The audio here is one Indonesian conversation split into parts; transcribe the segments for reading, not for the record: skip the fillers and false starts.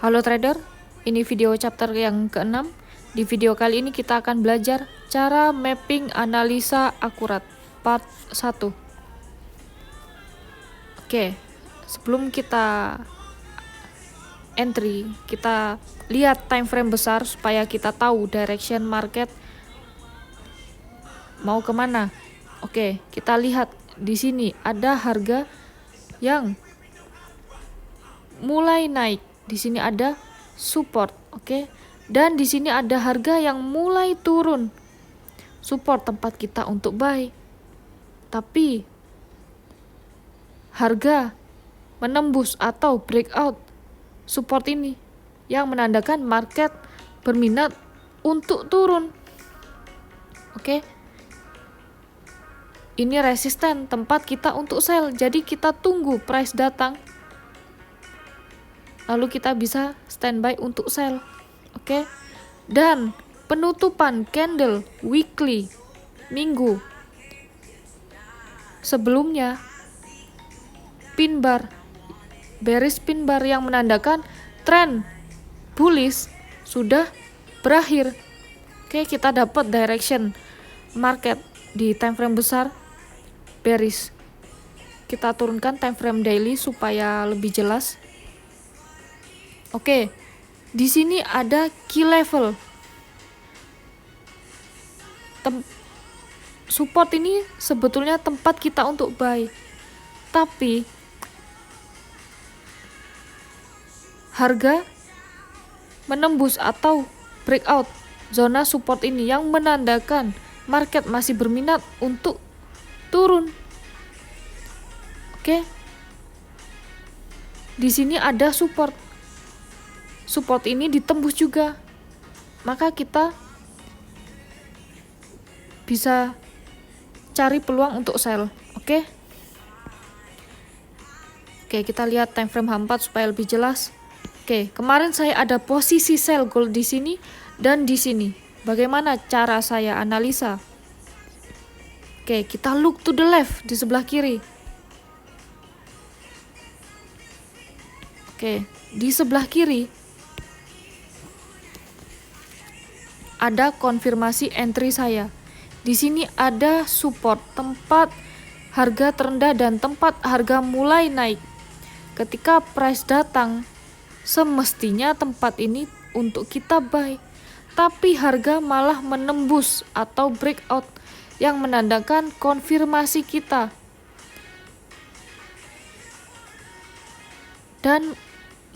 Halo trader, ini video chapter yang ke-6. Di video kali ini kita akan belajar cara mapping analisa akurat part 1. Oke, sebelum kita entry, kita lihat time frame besar supaya kita tahu direction market mau kemana. Oke, kita lihat di sini ada harga yang mulai naik. Di sini ada support, oke. Dan di sini ada harga yang mulai turun. Support tempat kita untuk buy. Tapi harga menembus atau breakout support ini yang menandakan market berminat untuk turun. Oke. Ini resisten tempat kita untuk sell. Jadi kita tunggu price datang, lalu kita bisa standby untuk sell. Oke. Dan penutupan candle weekly minggu sebelumnya pin bar, bearish pin bar yang menandakan tren bullish sudah berakhir. Oke, kita dapat direction market di time frame besar bearish. Kita turunkan time frame daily supaya lebih jelas. Oke, di sini ada key level. Support ini sebetulnya tempat kita untuk buy. Tapi harga menembus atau breakout zona support ini yang menandakan market masih berminat untuk turun. Oke. Di sini ada support. Support ini ditembus juga. Maka kita bisa cari peluang untuk sell. Oke. Oke, kita lihat time frame H4 supaya lebih jelas. Oke, kemarin saya ada posisi sell gold di sini dan di sini. Bagaimana cara saya analisa? Oke, kita look to the left di sebelah kiri. Oke, di sebelah kiri ada konfirmasi entry saya. Di sini ada support, tempat harga terendah dan tempat harga mulai naik. Ketika price datang, semestinya tempat ini untuk kita buy. Tapi harga malah menembus atau breakout yang menandakan konfirmasi kita. Dan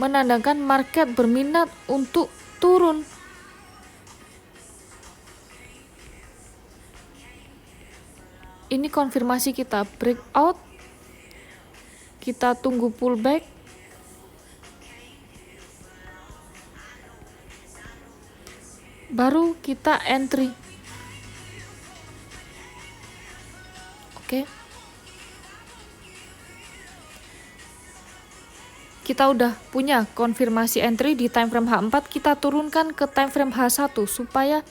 menandakan market berminat untuk turun. Ini konfirmasi kita breakout. Kita tunggu pullback. Baru kita entry. Oke. Kita udah punya konfirmasi entry di time frame H4, kita turunkan ke time frame H1 supaya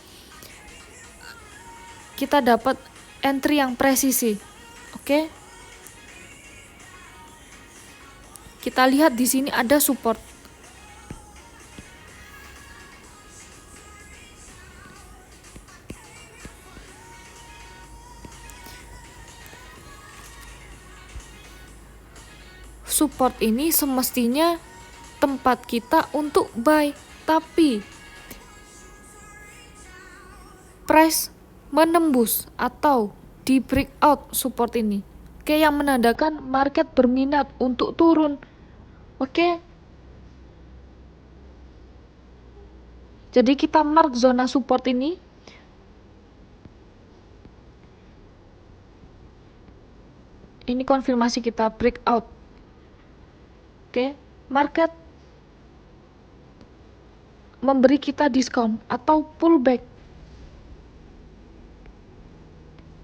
kita dapat entry yang presisi. Oke. Kita lihat di sini ada support. Support ini semestinya tempat kita untuk buy, tapi price menembus atau di breakout support ini. Oke, yang menandakan market berminat untuk turun. Oke. Jadi kita mark zona support ini. Ini konfirmasi kita breakout. Oke, market memberi kita diskon atau pullback.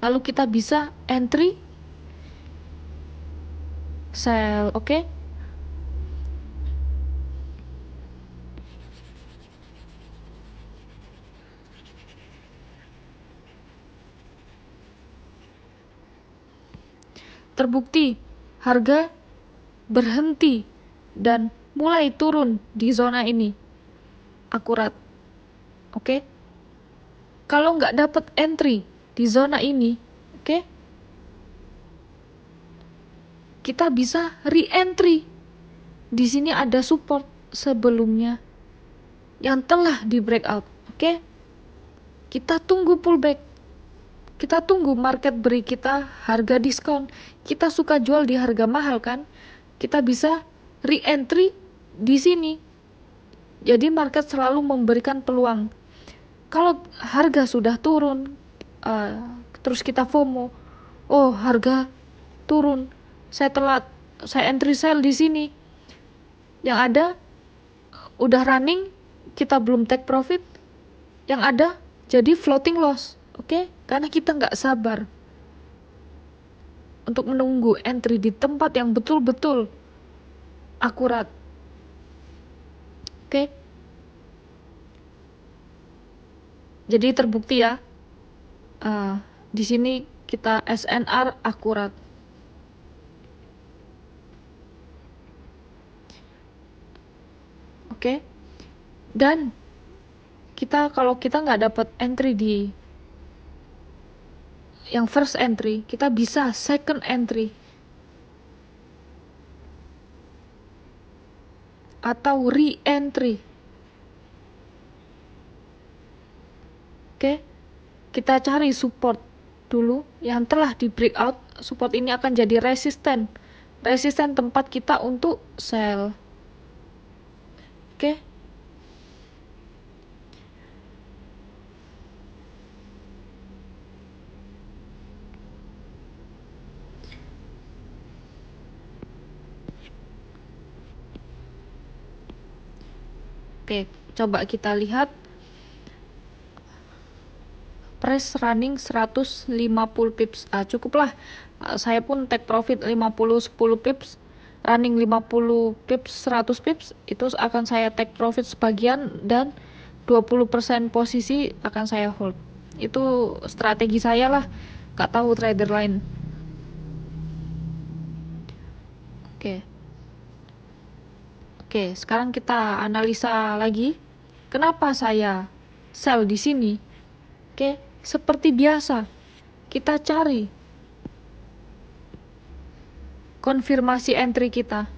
Lalu kita bisa entry, sell, oke. Terbukti harga berhenti dan mulai turun di zona ini akurat. Oke. Kalau nggak dapat entry di zona ini, oke, kita bisa re-entry. Di sini ada support sebelumnya yang telah di breakout. Oke. Kita tunggu pullback. Kita tunggu market beri kita harga diskon. Kita suka jual di harga mahal kan? Kita bisa re-entry di sini. Jadi market selalu memberikan peluang. Kalau harga sudah turun, terus kita FOMO, oh harga turun, saya telat, saya entry sell di sini. Yang ada udah running, kita belum take profit. Yang ada jadi floating loss, oke? Karena kita nggak sabar untuk menunggu entry di tempat yang betul-betul akurat, oke? Jadi terbukti ya, di sini kita SNR akurat. Oke. Dan kalau kita nggak dapat entry di yang first entry, kita bisa second entry atau re-entry. Oke. Kita cari support dulu yang telah di breakout. Support ini akan jadi resisten tempat kita untuk sell. Oke. Oke, coba kita lihat price running 150 pips. Cukuplah. Saya pun take profit 10 pips. Running 50 pips, 100 pips, itu akan saya take profit sebagian dan 20% posisi akan saya hold. Itu strategi saya lah. Gak tahu trader lain. Oke, sekarang kita analisa lagi. Kenapa saya sell di sini? Oke, seperti biasa, kita cari konfirmasi entry kita.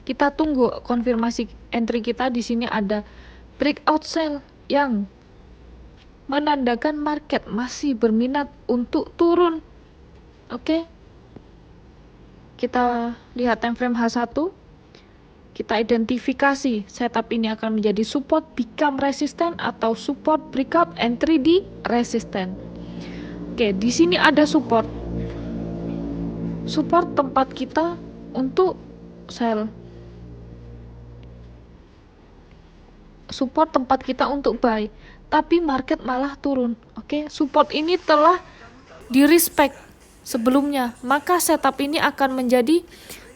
Kita tunggu konfirmasi entry kita. Di sini ada breakout sell yang menandakan market masih berminat untuk turun. Oke. Kita lihat time frame H1. Kita identifikasi setup ini akan menjadi support become resistant atau support breakout entry di resistant. Oke, di sini ada support. Support tempat kita untuk sell. Support tempat kita untuk buy, tapi market malah turun. Oke, support ini telah di respect sebelumnya, maka setup ini akan menjadi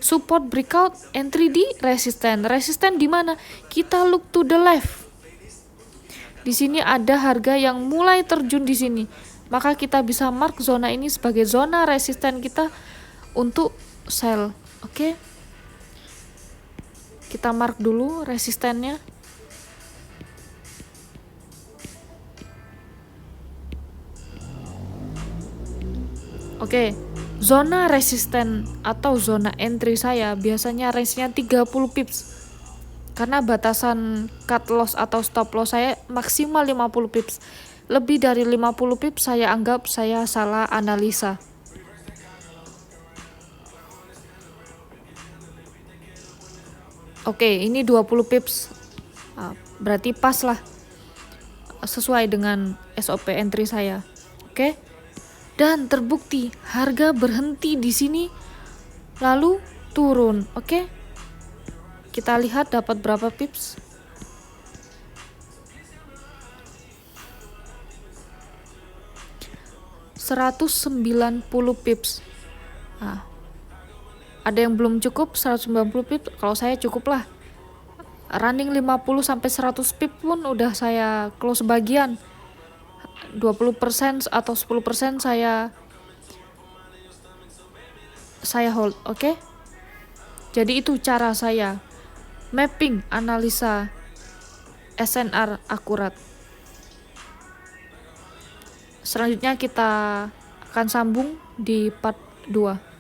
support breakout entry di resisten. Resisten di mana? Kita look to the left. Di sini ada harga yang mulai terjun di sini. Maka kita bisa mark zona ini sebagai zona resisten kita untuk sell. Oke. Kita mark dulu resistennya. Oke. Zona resisten atau zona entry saya biasanya range-nya 30 pips. Karena batasan cut loss atau stop loss saya maksimal 50 pips. Lebih dari 50 pips saya anggap saya salah analisa. Oke, ini 20 pips. Berarti pas lah. Sesuai dengan SOP entry saya. Oke. Dan terbukti harga berhenti di sini lalu turun. Oke. Kita lihat dapat berapa pips. $190 pips. Ada yang belum cukup 190 pips. Kalau saya cukup lah. Running 50 sampai 100 pips pun udah saya close bagian. 20% atau 10% saya hold, oke? Jadi itu cara saya mapping analisa SNR akurat. Selanjutnya kita akan sambung di part 2.